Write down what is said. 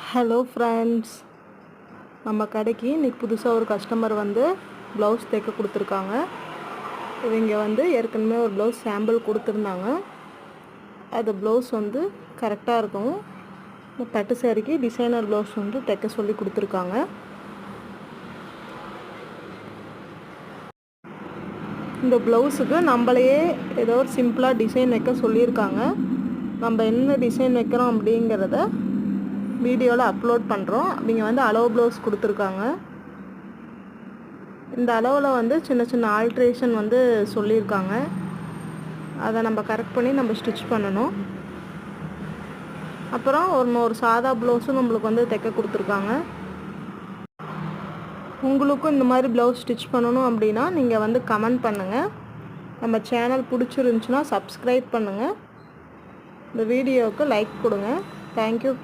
Hello friends, நம்ம கடைக்கு இன்றைக்கி புதுசாக ஒரு கஸ்டமர் வந்து ப்ளவுஸ் தைக்க கொடுத்துருக்காங்க. இவங்க வந்து ஏற்கனவே ஒரு ப்ளவுஸ் சாம்பிள் கொடுத்துருந்தாங்க. அது ப்ளவுஸ் வந்து கரெக்டாக இருக்கும். இந்த பட்டு சேரீக்கு டிசைனர் ப்ளவுஸ் வந்து தைக்க சொல்லி கொடுத்துருக்காங்க. இந்த ப்ளவுஸுக்கு நம்மளையே ஏதோ ஒரு சிம்பிளாக டிசைன் வைக்க சொல்லியிருக்காங்க. நம்ம என்ன டிசைன் வைக்கிறோம் அப்படிங்கிறத வீடியோவில் அப்லோட் பண்ணுறோம். அவங்க வந்து அளவு ப்ளவுஸ் கொடுத்துருக்காங்க. இந்த அளவில் வந்து சின்ன சின்ன ஆல்ட்ரேஷன் வந்து சொல்லியிருக்காங்க. அதை நம்ம கரெக்ட் பண்ணி நம்ம ஸ்டிச் பண்ணணும். அப்புறம் ஒரு சாதா ப்ளவுஸும் நம்மளுக்கு வந்து தைக்க கொடுத்துருக்காங்க. உங்களுக்கும் இந்த மாதிரி ப்ளவுஸ் ஸ்டிச் பண்ணணும் அப்படின்னா நீங்கள் வந்து கமெண்ட் பண்ணுங்கள். நம்ம சேனல் பிடிச்சிருந்துச்சுன்னா சப்ஸ்கிரைப் பண்ணுங்கள். இந்த வீடியோவுக்கு லைக் கொடுங்க. தேங்க்யூ.